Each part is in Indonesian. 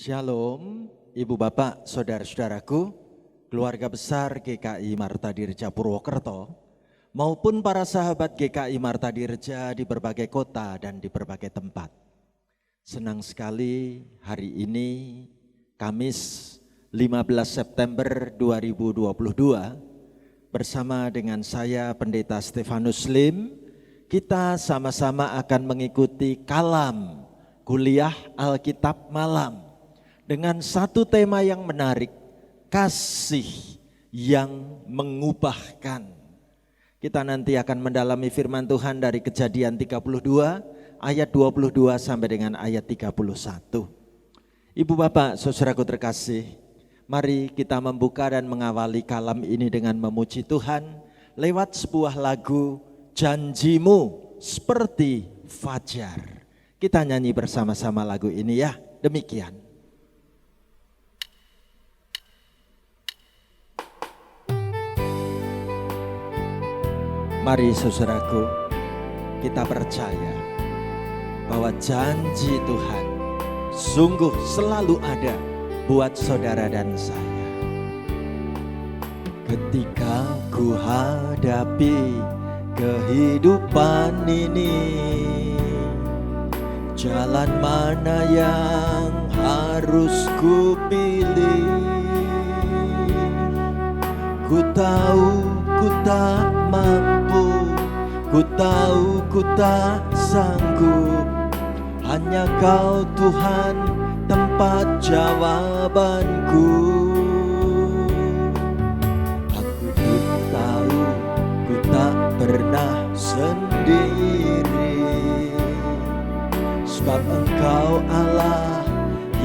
Shalom, Ibu Bapak, Saudara-saudaraku, keluarga besar GKI Marta Dirja Purwokerto, maupun para sahabat GKI Marta Dirja di berbagai kota dan di berbagai tempat. Senang sekali hari ini, Kamis 15 September 2022, bersama dengan saya Pendeta Stefanus Lim, kita sama-sama akan mengikuti kalam kuliah Alkitab malam dengan satu tema yang menarik, kasih yang mengubahkan. Kita nanti akan mendalami firman Tuhan dari Kejadian 32 ayat 22 sampai dengan ayat 31. Ibu Bapak, saudaraku terkasih, mari kita membuka dan mengawali kalam ini dengan memuji Tuhan lewat sebuah lagu Janjimu Seperti Fajar. Kita nyanyi bersama-sama lagu ini ya, demikian. Mari saudaraku, kita percaya bahwa janji Tuhan sungguh selalu ada buat saudara dan saya. Ketika ku hadapi kehidupan ini, jalan mana yang harus ku pilih? Ku tahu ku tak mampu, ku tahu ku tak sanggup. Hanya Kau Tuhan tempat jawabanku. Aku pun tahu ku tak pernah sendiri, sebab Engkau Allah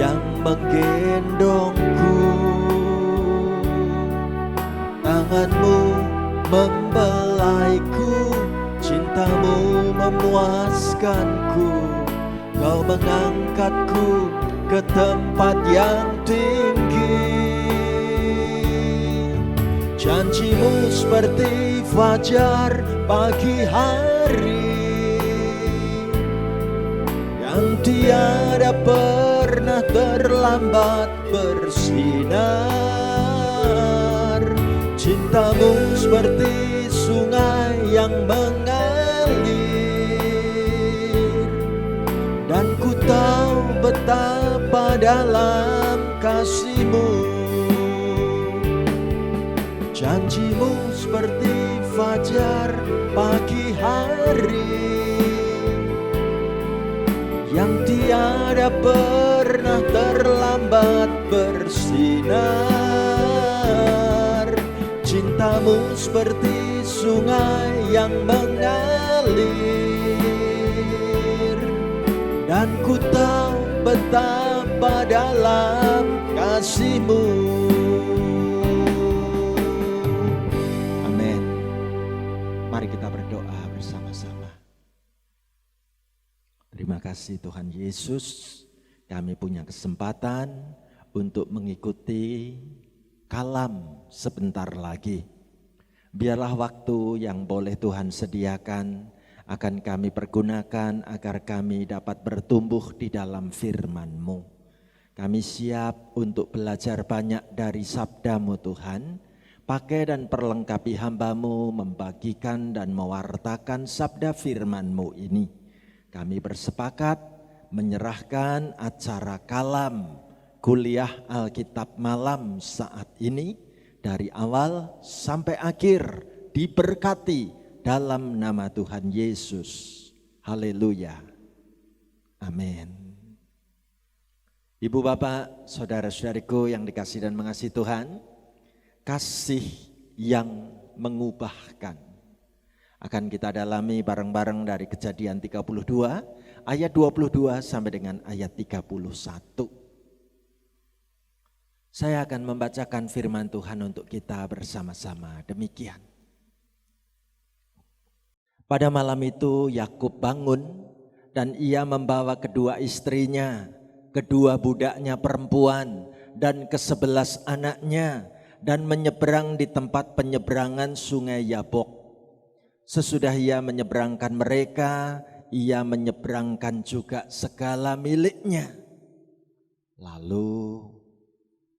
yang menggendongku. Tanganmu membelaiku, cintamu memuaskanku. Kau mengangkatku ke tempat yang tinggi. Janjimu seperti fajar pagi hari, yang tiada pernah terlambat bersinar. Cintamu seperti sungai yang mengalir, dan ku tahu betapa dalam kasih-Mu. Janji-Mu seperti fajar pagi hari, yang tiada pernah terlambat bersinar. Cintamu seperti sungai yang mengalir, dan ku tahu betapa dalam kasih-Mu. Amin. Mari kita berdoa bersama-sama. Terima kasih Tuhan Yesus, kami punya kesempatan untuk mengikuti kalam sebentar lagi. Biarlah waktu yang boleh Tuhan sediakan akan kami pergunakan agar kami dapat bertumbuh di dalam firman-Mu. Kami siap untuk belajar banyak dari sabda-Mu Tuhan. Pakai dan perlengkapi hamba-Mu membagikan dan mewartakan sabda firman-Mu ini. Kami bersepakat menyerahkan acara kalam kuliah Alkitab malam saat ini dari awal sampai akhir diberkati dalam nama Tuhan Yesus. Haleluya. Amin. Ibu Bapak, saudara-saudariku yang dikasihi dan mengasihi Tuhan, kasih yang mengubahkan akan kita dalami bareng-bareng dari Kejadian 32 ayat 22 sampai dengan ayat 31. Saya akan membacakan firman Tuhan untuk kita bersama-sama. Demikian. Pada malam itu Yakub bangun dan ia membawa kedua istrinya, kedua budaknya perempuan dan ke-11 anaknya dan menyeberang di tempat penyeberangan sungai Yabok. Sesudah ia menyeberangkan mereka, ia menyeberangkan juga segala miliknya. Lalu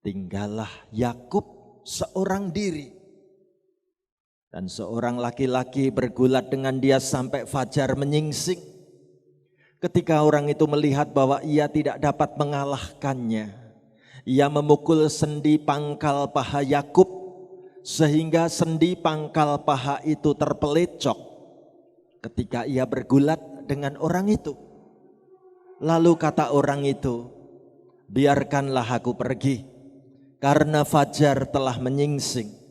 tinggallah Yakub seorang diri. Dan seorang laki-laki bergulat dengan dia sampai fajar menyingsing. Ketika orang itu melihat bahwa ia tidak dapat mengalahkannya, ia memukul sendi pangkal paha Yakub sehingga sendi pangkal paha itu terpelecok ketika ia bergulat dengan orang itu. Lalu kata orang itu, biarkanlah aku pergi karena fajar telah menyingsing.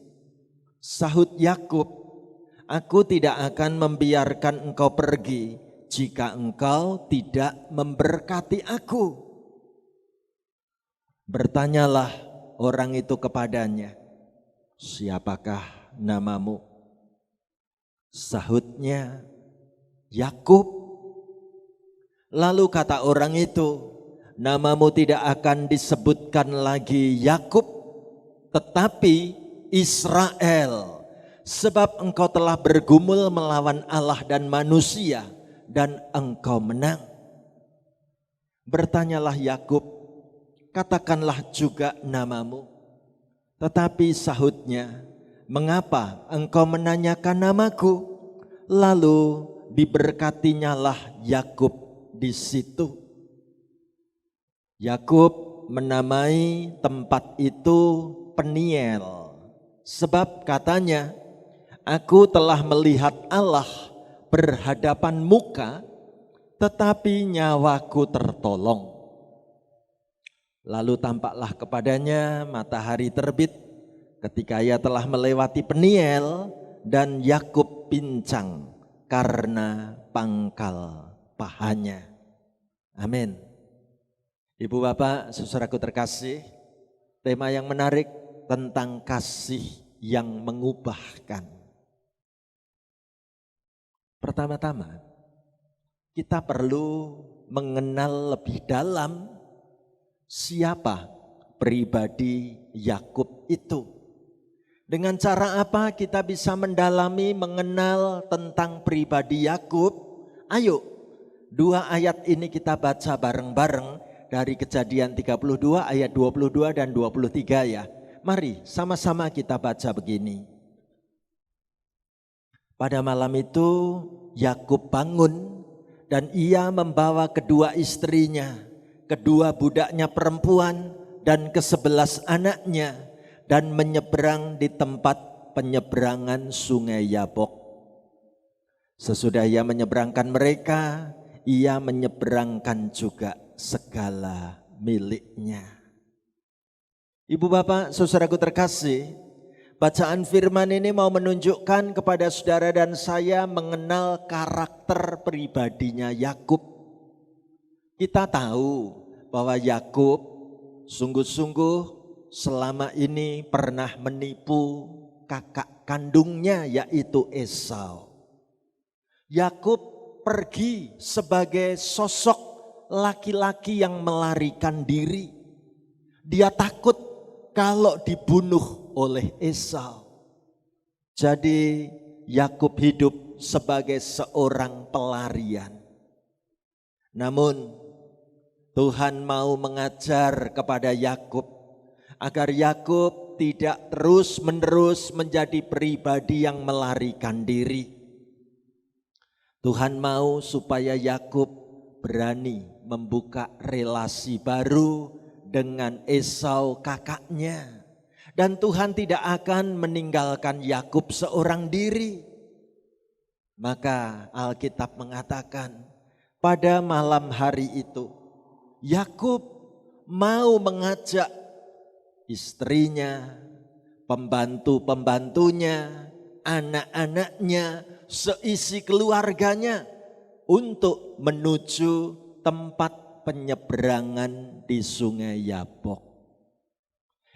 Sahut Yakub, aku tidak akan membiarkan engkau pergi jika engkau tidak memberkati aku. Bertanyalah orang itu kepadanya, siapakah namamu? Sahutnya, Yakub. Lalu kata orang itu, namamu tidak akan disebutkan lagi Yakub, tetapi Israel, sebab engkau telah bergumul melawan Allah dan manusia dan engkau menang. Bertanyalah Yakub, katakanlah juga namamu. Tetapi sahutnya, mengapa engkau menanyakan namaku? Lalu diberkatinyalah Yakub di situ. Yakub menamai tempat itu Peniel. Sebab katanya, aku telah melihat Allah berhadapan muka, tetapi nyawaku tertolong. Lalu tampaklah kepadanya matahari terbit ketika ia telah melewati Peniel, dan Yakub pincang karena pangkal pahanya. Amin. Ibu bapak, saudaraku terkasih, tema yang menarik tentang kasih yang mengubahkan. Pertama-tama, kita perlu mengenal lebih dalam siapa pribadi Yakub itu. Dengan cara apa kita bisa mendalami, mengenal tentang pribadi Yakub? Ayo, 2 ayat ini kita baca bareng-bareng dari Kejadian 32 ayat 22 dan 23 ya. Mari sama-sama kita baca begini. Pada malam itu Yakub bangun dan ia membawa kedua istrinya, kedua budaknya perempuan dan ke-11 anaknya, dan menyeberang di tempat penyeberangan sungai Yabok. Sesudah ia menyeberangkan mereka, ia menyeberangkan juga segala miliknya. Ibu bapak, saudaraku terkasih, bacaan firman ini mau menunjukkan kepada saudara dan saya mengenal karakter pribadinya Yakub. Kita tahu bahwa Yakub sungguh-sungguh selama ini pernah menipu kakak kandungnya, yaitu Esau. Yakub pergi sebagai sosok laki-laki yang melarikan diri. Dia takut kalau dibunuh oleh Esau. Jadi Yakub hidup sebagai seorang pelarian. Namun Tuhan mau mengajar kepada Yakub agar Yakub tidak terus-menerus menjadi pribadi yang melarikan diri. Tuhan mau supaya Yakub berani membuka relasi baru dengan Esau kakaknya. Dan Tuhan tidak akan meninggalkan Yakub seorang diri. Maka Alkitab mengatakan pada malam hari itu Yakub mau mengajak istrinya, pembantu-pembantunya, anak-anaknya, seisi keluarganya untuk menuju tempat penyeberangan di sungai Yabok.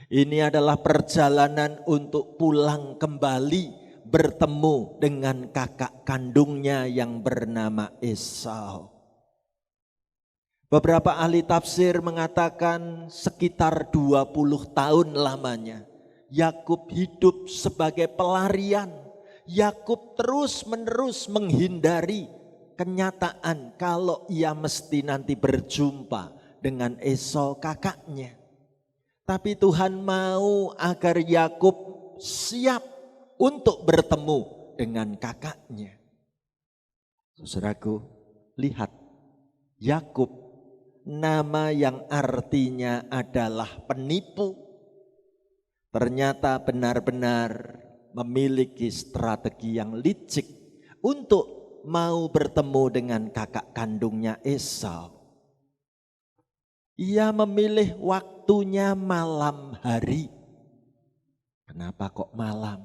Ini adalah perjalanan untuk pulang kembali bertemu dengan kakak kandungnya yang bernama Esau. Beberapa ahli tafsir mengatakan sekitar 20 tahun lamanya Yakub hidup sebagai pelarian. Yakub terus-menerus menghindari kenyataan kalau ia mesti nanti berjumpa dengan Esau kakaknya. Tapi Tuhan mau agar Yakub siap untuk bertemu dengan kakaknya. Saudaraku, lihat Yakub, nama yang artinya adalah penipu, ternyata benar-benar memiliki strategi yang licik untuk mau bertemu dengan kakak kandungnya Esau. Ia memilih waktunya malam hari. Kenapa kok malam?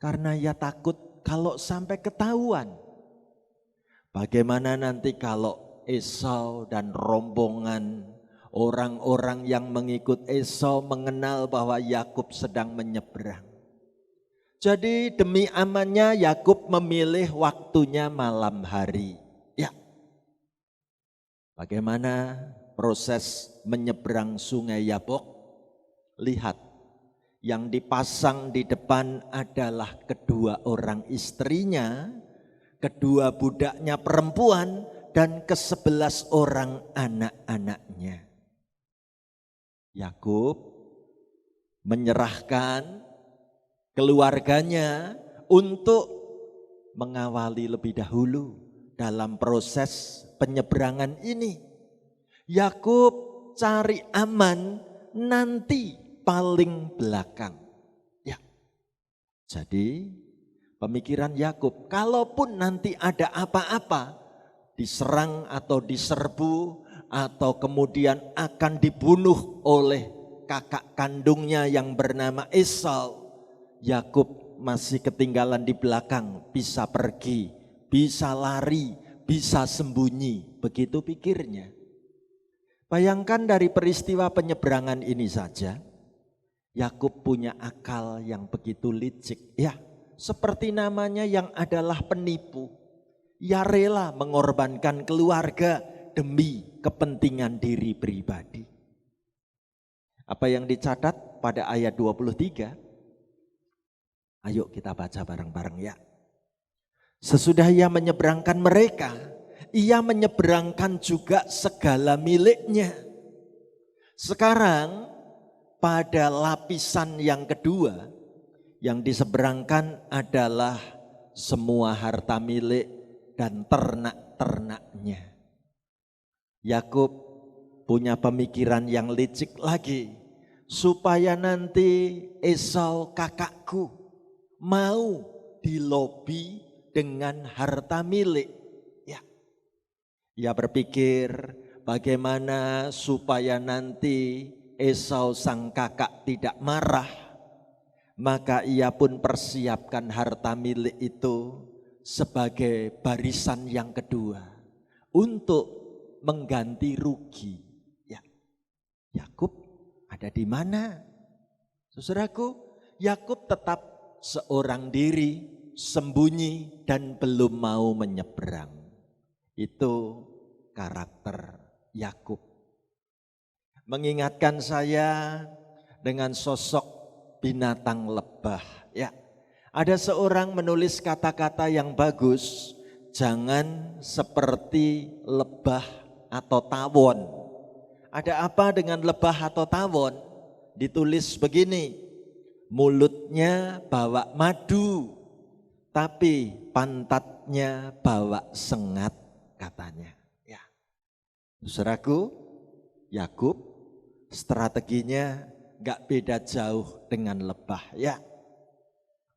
Karena ia takut kalau sampai ketahuan. Bagaimana nanti kalau Esau dan rombongan orang-orang yang mengikut Esau mengenal bahwa Yakub sedang menyeberang. Jadi demi amannya Yakub memilih waktunya malam hari. Ya. Bagaimana proses menyeberang sungai Yabok? Lihat, yang dipasang di depan adalah kedua orang istrinya, kedua budaknya perempuan, dan ke-11 orang anak-anaknya. Yakub menyerahkan keluarganya untuk mengawali lebih dahulu dalam proses penyeberangan ini. Yakub cari aman nanti paling belakang. Ya. Jadi pemikiran Yakub, kalaupun nanti ada apa-apa, diserang atau diserbu atau kemudian akan dibunuh oleh kakak kandungnya yang bernama Esau, Yakub masih ketinggalan di belakang, bisa pergi, bisa lari, bisa sembunyi, begitu pikirnya. Bayangkan dari peristiwa penyeberangan ini saja, Yakub punya akal yang begitu licik. Ya, seperti namanya yang adalah penipu. Ia rela mengorbankan keluarga demi kepentingan diri pribadi. Apa yang dicatat pada ayat 23? Ayo kita baca bareng-bareng ya. Sesudah ia menyeberangkan mereka, ia menyeberangkan juga segala miliknya. Sekarang pada lapisan yang kedua, yang diseberangkan adalah semua harta milik dan ternak-ternaknya. Yakub punya pemikiran yang licik lagi, supaya nanti Esau kakakku mau dilobi dengan harta milik. Ya. Ia berpikir bagaimana supaya nanti Esau sang kakak tidak marah. Maka ia pun persiapkan harta milik itu sebagai barisan yang kedua untuk mengganti rugi. Ya. Yakub ada di mana? Saudaraku, Yakub tetap seorang diri, sembunyi dan belum mau menyeberang. Itu karakter Yakub. Mengingatkan saya dengan sosok binatang lebah. Ya, ada seorang menulis kata-kata yang bagus, jangan seperti lebah atau tawon. Ada apa dengan lebah atau tawon? Ditulis begini, mulutnya bawa madu, tapi pantatnya bawa sengat katanya. Ya, saudaraku, Yakub strateginya gak beda jauh dengan lebah. Ya,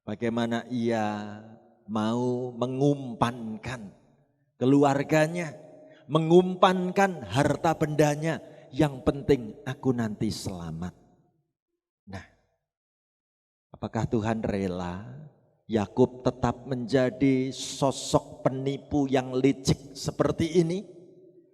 bagaimana ia mau mengumpankan keluarganya, mengumpankan harta bendanya, yang penting aku nanti selamat. Nah, apakah Tuhan rela Yakub tetap menjadi sosok penipu yang licik seperti ini?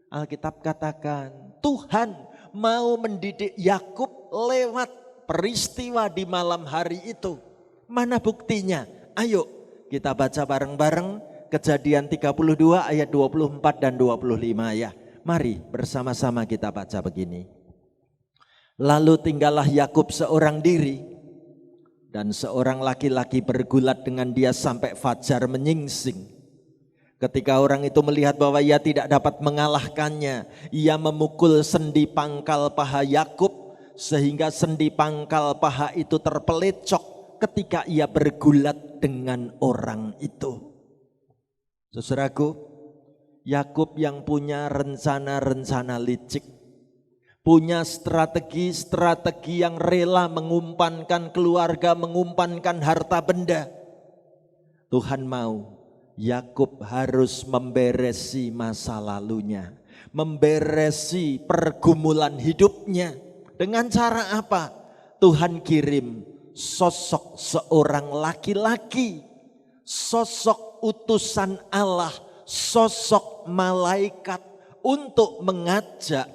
Alkitab katakan Tuhan mau mendidik Yakub lewat peristiwa di malam hari itu. Mana buktinya? Ayo kita baca bareng-bareng Kejadian 32 ayat 24 dan 25 ya. Mari bersama-sama kita baca begini. Lalu tinggallah Yakub seorang diri, dan seorang laki-laki bergulat dengan dia sampai fajar menyingsing. Ketika orang itu melihat bahwa ia tidak dapat mengalahkannya, ia memukul sendi pangkal paha Yakub sehingga sendi pangkal paha itu terpelecok ketika ia bergulat dengan orang itu. Saudaraku, Yakub yang punya rencana-rencana licik, punya strategi-strategi yang rela mengumpankan keluarga, mengumpankan harta benda. Tuhan mau Yakub harus memberesi masa lalunya, memberesi pergumulan hidupnya. Dengan cara apa? Tuhan kirim sosok seorang laki-laki, sosok utusan Allah, sosok malaikat untuk mengajak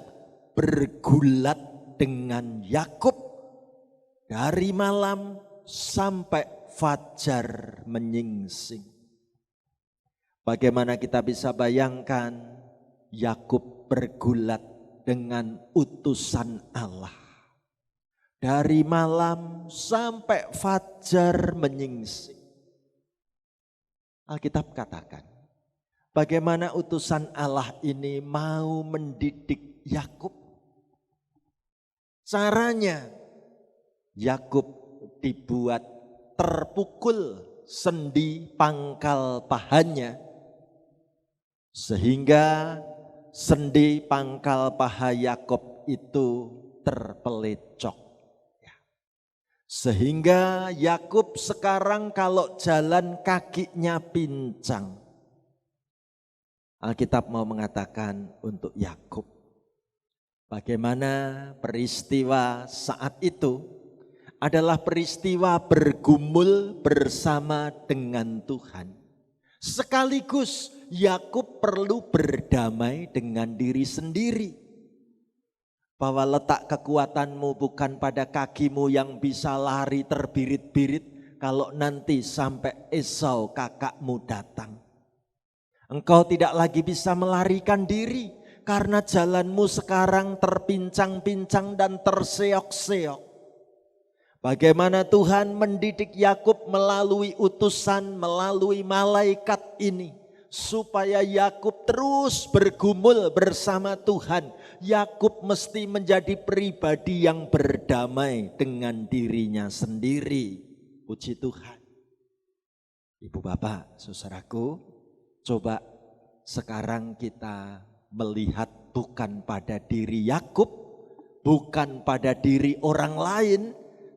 bergulat dengan Yakub dari malam sampai fajar menyingsing. Bagaimana kita bisa bayangkan Yakub bergulat dengan utusan Allah dari malam sampai fajar menyingsing. Alkitab katakan, bagaimana utusan Allah ini mau mendidik Yakub. Caranya, Yakub dibuat terpukul sendi pangkal pahanya, sehingga sendi pangkal paha Yakub itu terpelecok. Sehingga Yakub sekarang kalau jalan kakinya pincang. Alkitab mau mengatakan untuk Yakub, bagaimana peristiwa saat itu adalah peristiwa bergumul bersama dengan Tuhan. Sekaligus Yakub perlu berdamai dengan diri sendiri. Bahwa letak kekuatanmu bukan pada kakimu yang bisa lari terbirit-birit kalau nanti sampai Esau kakakmu datang. Engkau tidak lagi bisa melarikan diri karena jalanmu sekarang terpincang-pincang dan terseok-seok. Bagaimana Tuhan mendidik Yakub melalui utusan, melalui malaikat ini. Supaya Yakub terus bergumul bersama Tuhan. Yakub mesti menjadi pribadi yang berdamai dengan dirinya sendiri. Puji Tuhan. Ibu bapak, saudaraku, coba sekarang kita melihat bukan pada diri Yakub, bukan pada diri orang lain,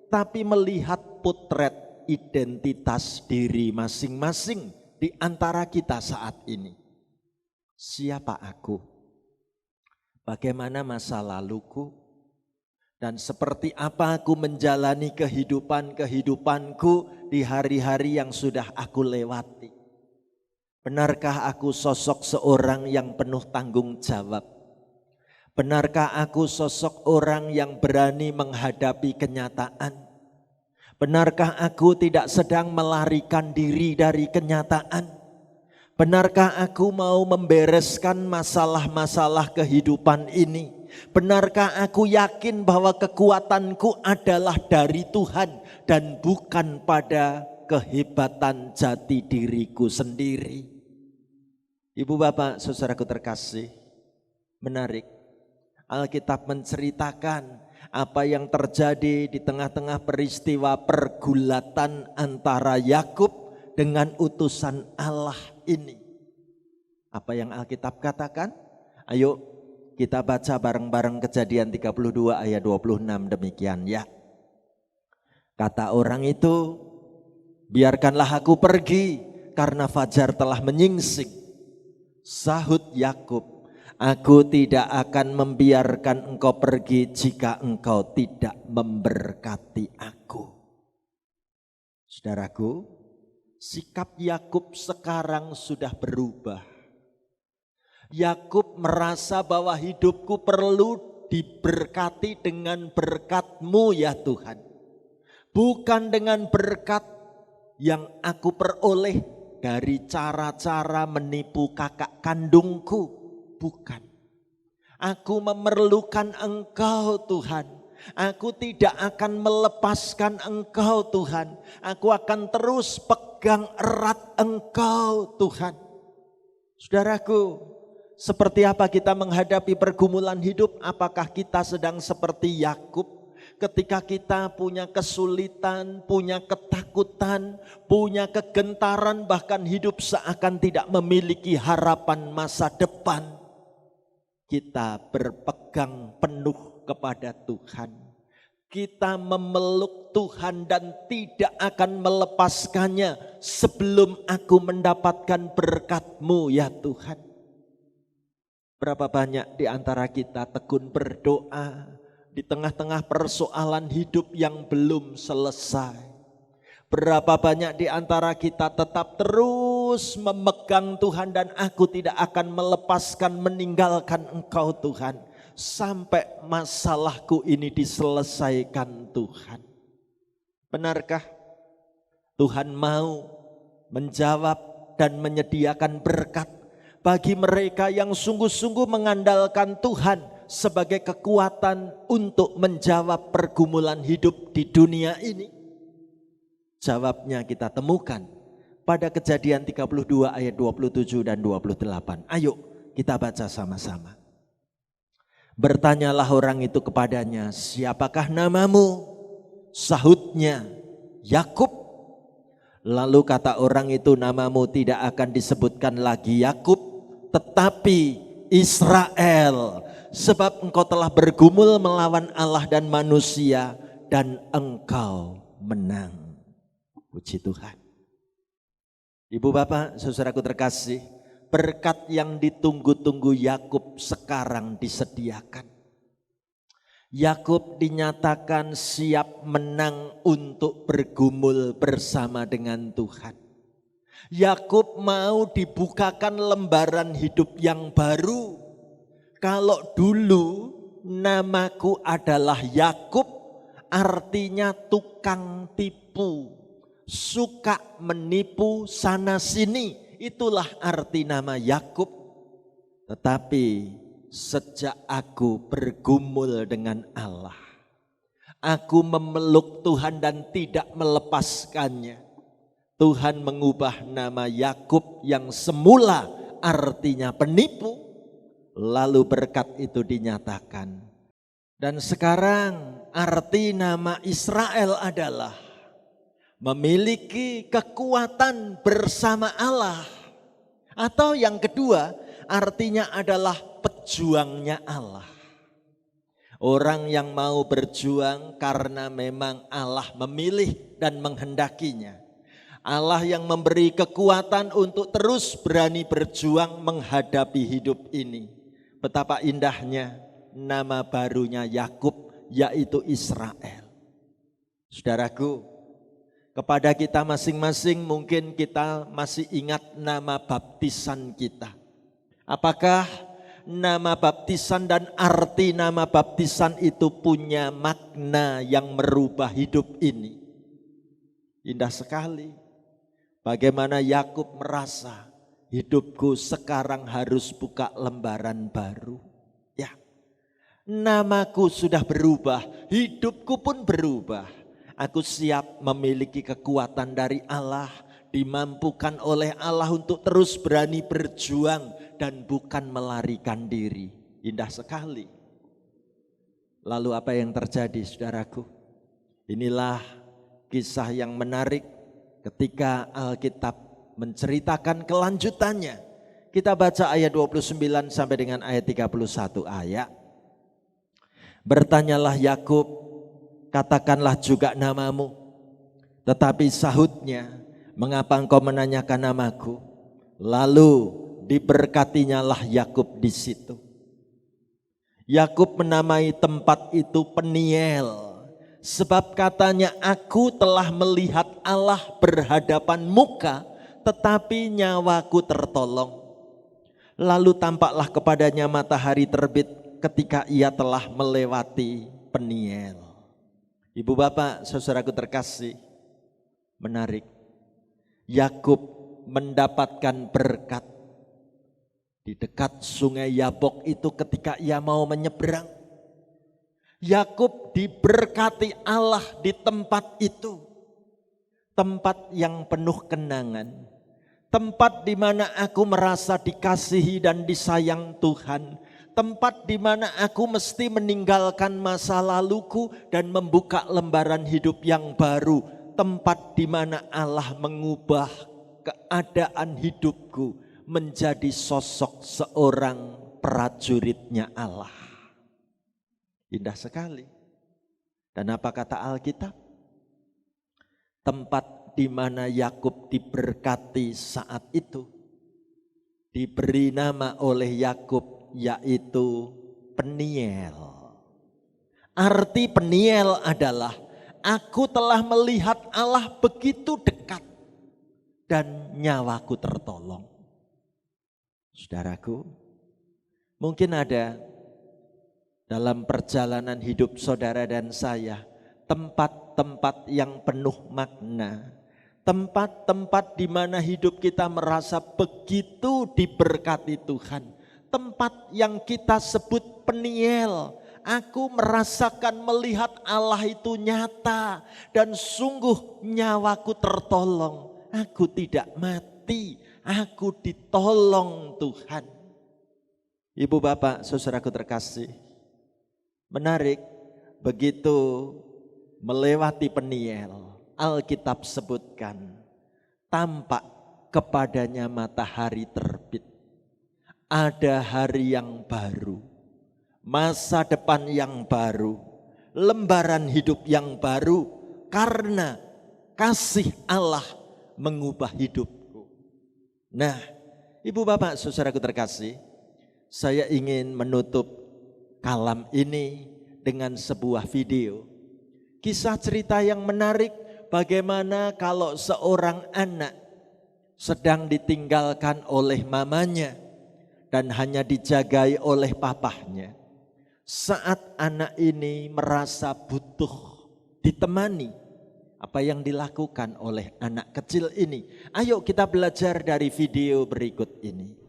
tapi melihat potret identitas diri masing-masing di antara kita saat ini. Siapa aku? Bagaimana masa laluku? Dan seperti apa aku menjalani kehidupanku di hari-hari yang sudah aku lewati? Benarkah aku sosok seorang yang penuh tanggung jawab? Benarkah aku sosok orang yang berani menghadapi kenyataan? Benarkah aku tidak sedang melarikan diri dari kenyataan? Benarkah aku mau membereskan masalah-masalah kehidupan ini? Benarkah aku yakin bahwa kekuatanku adalah dari Tuhan dan bukan pada kehebatan jati diriku sendiri? Ibu bapak, saudaraku terkasih, menarik. Alkitab menceritakan apa yang terjadi di tengah-tengah peristiwa pergulatan antara Yakub dengan utusan Allah ini. Apa yang Alkitab katakan? Ayo kita baca bareng-bareng Kejadian 32 ayat 26 demikian ya. Kata orang itu, biarkanlah aku pergi karena fajar telah menyingsing. Sahut Yakub, aku tidak akan membiarkan engkau pergi jika engkau tidak memberkati aku. Saudaraku, sikap Yakub sekarang sudah berubah. Yakub merasa bahwa hidupku perlu diberkati dengan berkat-Mu ya Tuhan. Bukan dengan berkat yang aku peroleh dari cara-cara menipu kakak kandungku. Bukan. Aku memerlukan Engkau Tuhan. Aku tidak akan melepaskan Engkau Tuhan. Aku akan terus pegang erat Engkau Tuhan. Saudaraku, seperti apa kita menghadapi pergumulan hidup? Apakah kita sedang seperti Yakub ketika kita punya kesulitan, punya ketakutan, punya kegentaran, bahkan hidup seakan tidak memiliki harapan masa depan? Kita berpegang penuh kepada Tuhan. Kita memeluk Tuhan dan tidak akan melepaskannya sebelum aku mendapatkan berkat-Mu ya Tuhan. Berapa banyak di antara kita tekun berdoa di tengah-tengah persoalan hidup yang belum selesai. Berapa banyak di antara kita tetap terus memegang Tuhan dan aku tidak akan melepaskan meninggalkan Engkau Tuhan. Sampai masalahku ini diselesaikan Tuhan. Benarkah Tuhan mau menjawab dan menyediakan berkat bagi mereka yang sungguh-sungguh mengandalkan Tuhan sebagai kekuatan untuk menjawab pergumulan hidup di dunia ini? Jawabnya kita temukan pada Kejadian 32 ayat 27 dan 28. Ayo kita baca sama-sama. Bertanyalah orang itu kepadanya, siapakah namamu? Sahutnya, Yakub. Lalu kata orang itu, namamu tidak akan disebutkan lagi Yakub, tetapi Israel. Sebab engkau telah bergumul melawan Allah dan manusia, dan engkau menang. Puji Tuhan. Ibu bapak, saudaraku terkasih, berkat yang ditunggu-tunggu Yakub sekarang disediakan. Yakub dinyatakan siap menang untuk bergumul bersama dengan Tuhan. Yakub mau dibukakan lembaran hidup yang baru. Kalau dulu namaku adalah Yakub, artinya tukang tipu, suka menipu sana sini. Itulah arti nama Yakub. Tetapi sejak aku bergumul dengan Allah, aku memeluk Tuhan dan tidak melepaskannya, Tuhan mengubah nama Yakub yang semula artinya penipu, lalu berkat itu dinyatakan. Dan sekarang arti nama Israel adalah memiliki kekuatan bersama Allah. Atau yang kedua artinya adalah pejuangnya Allah. Orang yang mau berjuang karena memang Allah memilih dan menghendakinya. Allah yang memberi kekuatan untuk terus berani berjuang menghadapi hidup ini. Betapa indahnya nama barunya Yakub, yaitu Israel. Saudaraku, kepada kita masing-masing mungkin kita masih ingat nama baptisan kita. Apakah nama baptisan dan arti nama baptisan itu punya makna yang merubah hidup ini? Indah sekali. Bagaimana Yakub merasa hidupku sekarang harus buka lembaran baru. Ya, namaku sudah berubah, hidupku pun berubah. Aku siap memiliki kekuatan dari Allah, dimampukan oleh Allah untuk terus berani berjuang dan bukan melarikan diri. Indah sekali. Lalu apa yang terjadi, saudaraku? Inilah kisah yang menarik ketika Alkitab menceritakan kelanjutannya. Kita baca ayat 29 sampai dengan ayat 31 ayat. Bertanyalah Yakub, katakanlah juga namamu. Tetapi sahutnya, mengapa engkau menanyakan namaku? Lalu diberkatinyalah Yakub di situ. Yakub menamai tempat itu Peniel. Sebab katanya, aku telah melihat Allah berhadapan muka, tetapi nyawaku tertolong. Lalu tampaklah kepadanya matahari terbit ketika ia telah melewati Peniel. Ibu bapak, saudaraku terkasih, menarik. Yakub mendapatkan berkat di dekat sungai Yabok itu ketika ia mau menyeberang. Yakub diberkati Allah di tempat itu. Tempat yang penuh kenangan. tempat di mana aku merasa dikasihi dan disayang Tuhan, tempat di mana aku mesti meninggalkan masa laluku dan membuka lembaran hidup yang baru, tempat di mana Allah mengubah keadaan hidupku menjadi sosok seorang prajuritnya Allah. Indah sekali. Dan apa kata Alkitab? Tempat di mana Yakub diberkati saat itu, diberi nama oleh Yakub yaitu Peniel. Arti Peniel adalah aku telah melihat Allah begitu dekat dan nyawaku tertolong. Saudaraku, mungkin ada dalam perjalanan hidup saudara dan saya tempat-tempat yang penuh makna, tempat-tempat di mana hidup kita merasa begitu diberkati Tuhan, tempat yang kita sebut Peniel. Aku merasakan melihat Allah itu nyata dan sungguh nyawaku tertolong. Aku tidak mati, aku ditolong Tuhan. Ibu bapak, saudaraku terkasih, menarik begitu melewati Peniel, Alkitab sebutkan tampak kepadanya matahari terbit. Ada hari yang baru, masa depan yang baru, lembaran hidup yang baru, karena kasih Allah mengubah hidupku. Nah, ibu bapak saudaraku terkasih, saya ingin menutup kalam ini dengan sebuah video. Kisah cerita yang menarik bagaimana kalau seorang anak sedang ditinggalkan oleh mamanya dan hanya dijagai oleh papahnya. Saat anak ini merasa butuh ditemani, apa yang dilakukan oleh anak kecil ini? Ayo kita belajar dari video berikut ini.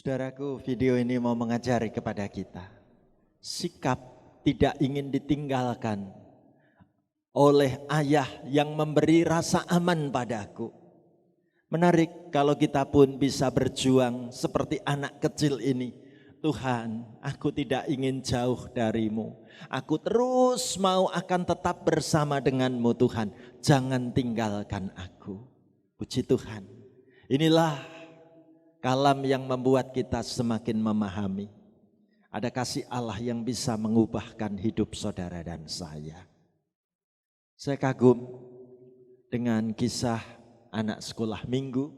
Saudaraku, video ini mau mengajari kepada kita sikap tidak ingin ditinggalkan oleh ayah yang memberi rasa aman padaku. Menarik kalau kita pun bisa berjuang seperti anak kecil ini. Tuhan, aku tidak ingin jauh darimu. Aku terus mau akan tetap bersama denganmu Tuhan. Jangan tinggalkan aku. Puji Tuhan. Inilah kalam yang membuat kita semakin memahami. Ada kasih Allah yang bisa mengubahkan hidup saudara dan saya. Saya kagum dengan kisah anak sekolah minggu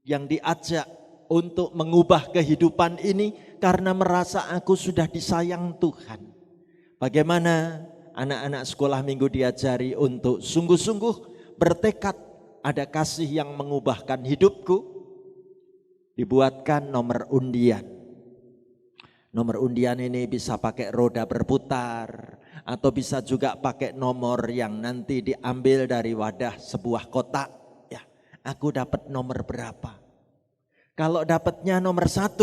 yang diajak untuk mengubah kehidupan ini karena merasa aku sudah disayang Tuhan. Bagaimana anak-anak sekolah minggu diajari untuk sungguh-sungguh bertekad ada kasih yang mengubahkan hidupku. Dibuatkan nomor undian. Nomor undian ini bisa pakai roda berputar atau bisa juga pakai nomor yang nanti diambil dari wadah sebuah kotak. Ya, aku dapat nomor berapa? Kalau dapatnya nomor 1,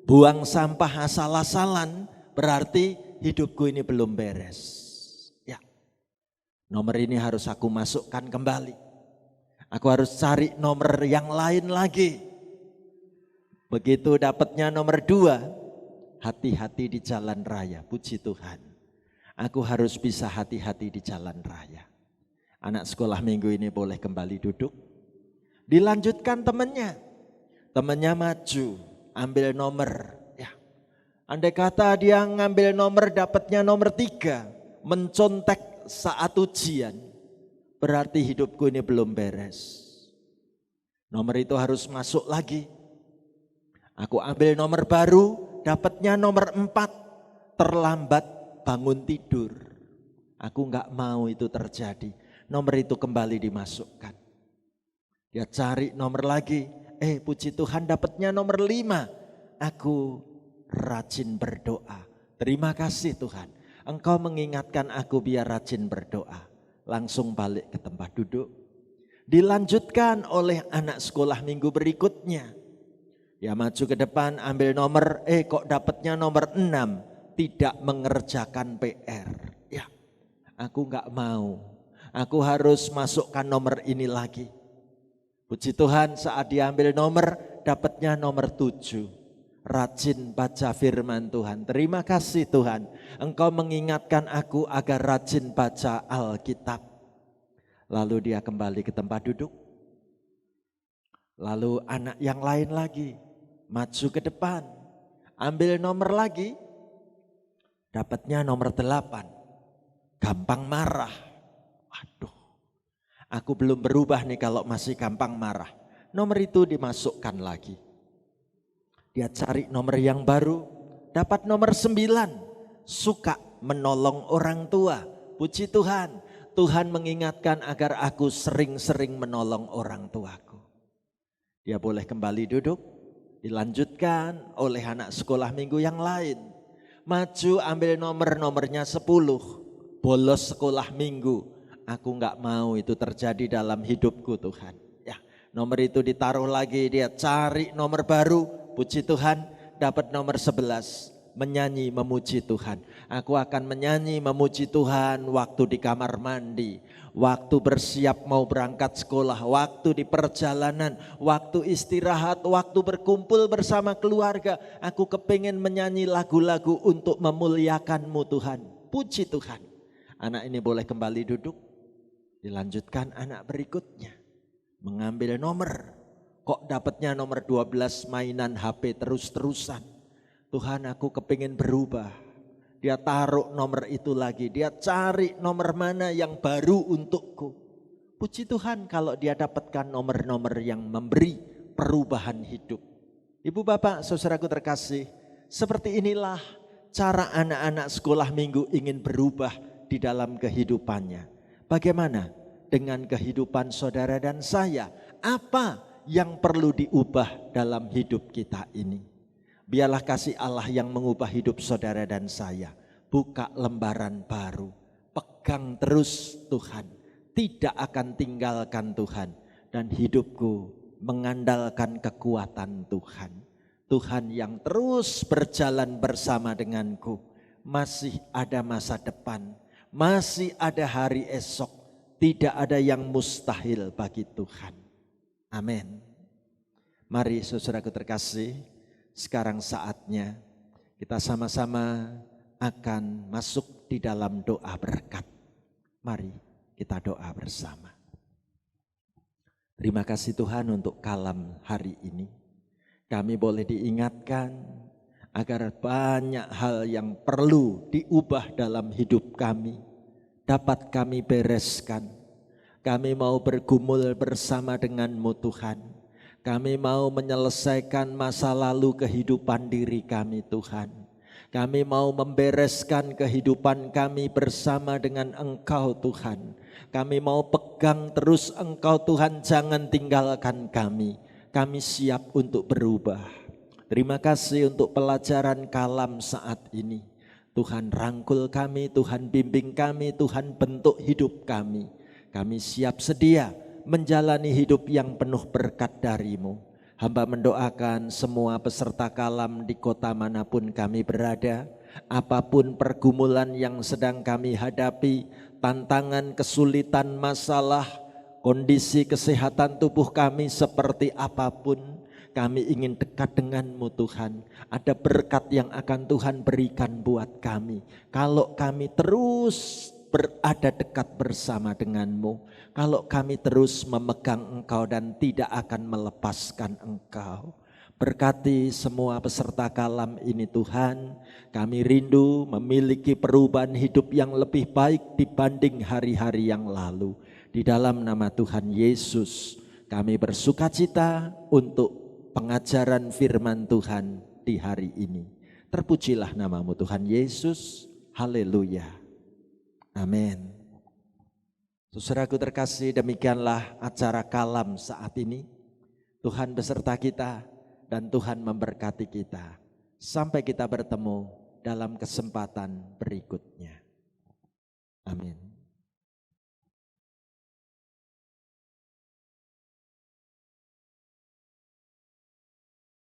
buang sampah asal-asalan, berarti hidupku ini belum beres. Ya, nomor ini harus aku masukkan kembali. Aku harus cari nomor yang lain lagi. Begitu dapatnya nomor 2, hati-hati di jalan raya. Puji Tuhan, aku harus bisa hati-hati di jalan raya. Anak sekolah minggu ini boleh kembali duduk. Dilanjutkan temannya maju, ambil nomor. Ya, andai kata dia ngambil nomor, dapatnya nomor 3, mencontek saat ujian, berarti hidupku ini belum beres. Nomor itu harus masuk lagi. Aku ambil nomor baru, dapatnya nomor 4, terlambat bangun tidur. Aku enggak mau itu terjadi. Nomor itu kembali dimasukkan. Dia cari nomor lagi. Puji Tuhan dapatnya nomor 5. Aku rajin berdoa. Terima kasih Tuhan. Engkau mengingatkan aku biar rajin berdoa. Langsung balik ke tempat duduk. Dilanjutkan oleh anak sekolah minggu berikutnya. Dia maju ke depan, ambil nomor, kok dapatnya nomor 6, tidak mengerjakan PR. Ya, aku enggak mau. Aku harus masukkan nomor ini lagi. Puji Tuhan saat diambil nomor, dapatnya nomor 7. Rajin baca firman Tuhan. Terima kasih Tuhan, Engkau mengingatkan aku agar rajin baca Alkitab. Lalu dia kembali ke tempat duduk. Lalu anak yang lain lagi maju ke depan, ambil nomor lagi, dapatnya nomor 8, gampang marah. Aduh, aku belum berubah nih kalau masih gampang marah. Nomor itu dimasukkan lagi. Dia cari nomor yang baru, dapat nomor 9, suka menolong orang tua. Puji Tuhan, Tuhan mengingatkan agar aku sering-sering menolong orang tuaku. Dia boleh kembali duduk. Dilanjutkan oleh anak sekolah minggu yang lain. Maju ambil nomornya 10. Bolos sekolah minggu. Aku enggak mau itu terjadi dalam hidupku Tuhan. Ya, nomor itu ditaruh lagi, dia cari nomor baru. Puji Tuhan, dapat nomor 11. Menyanyi memuji Tuhan. Aku akan menyanyi memuji Tuhan waktu di kamar mandi, waktu bersiap mau berangkat sekolah, waktu di perjalanan, waktu istirahat, waktu berkumpul bersama keluarga. Aku kepingin menyanyi lagu-lagu untuk memuliakan-Mu Tuhan. Puji Tuhan. Anak ini boleh kembali duduk. Dilanjutkan anak berikutnya. Mengambil nomor. Kok dapatnya nomor 12, mainan HP terus-terusan. Tuhan, aku kepingin berubah. Dia taruh nomor itu lagi. Dia cari nomor mana yang baru untukku. Puji Tuhan kalau dia dapatkan nomor-nomor yang memberi perubahan hidup. Ibu bapak saudaraku terkasih, seperti inilah cara anak-anak sekolah minggu ingin berubah di dalam kehidupannya. Bagaimana dengan kehidupan saudara dan saya? Apa yang perlu diubah dalam hidup kita ini? Biarlah kasih Allah yang mengubah hidup saudara dan saya. Buka lembaran baru. Pegang terus Tuhan. Tidak akan tinggalkan Tuhan. Dan hidupku mengandalkan kekuatan Tuhan. Tuhan yang terus berjalan bersama denganku. Masih ada masa depan, masih ada hari esok. Tidak ada yang mustahil bagi Tuhan. Amin. Mari saudaraku terkasih, sekarang saatnya kita sama-sama akan masuk di dalam doa berkat. Mari kita doa bersama. Terima kasih Tuhan untuk kalam hari ini. Kami boleh diingatkan agar banyak hal yang perlu diubah dalam hidup kami dapat kami bereskan. Kami mau bergumul bersama denganmu Tuhan. Kami mau menyelesaikan masa lalu kehidupan diri kami Tuhan. Kami mau membereskan kehidupan kami bersama dengan Engkau Tuhan. Kami mau pegang terus Engkau Tuhan, jangan tinggalkan kami. Kami siap untuk berubah. Terima kasih untuk pelajaran kalam saat ini. Tuhan rangkul kami, Tuhan bimbing kami, Tuhan bentuk hidup kami. Kami siap sedia menjalani hidup yang penuh berkat dari-Mu. Hamba mendoakan semua peserta kalam di kota manapun kami berada, apapun pergumulan yang sedang kami hadapi, tantangan, kesulitan, masalah, kondisi kesehatan tubuh kami seperti apapun, kami ingin dekat denganmu Tuhan. Ada berkat yang akan Tuhan berikan buat kami. Kalau kami terus berada dekat bersama denganmu. Kalau kami terus memegang Engkau dan tidak akan melepaskan Engkau. Berkati semua peserta kalam ini Tuhan. Kami rindu memiliki perubahan hidup yang lebih baik dibanding hari-hari yang lalu. Di dalam nama Tuhan Yesus kami bersukacita untuk pengajaran firman Tuhan di hari ini. Terpujilah namamu Tuhan Yesus. Haleluya. Amin. Saudaraku terkasih, demikianlah acara kalam saat ini. Tuhan beserta kita dan Tuhan memberkati kita. Sampai kita bertemu dalam kesempatan berikutnya.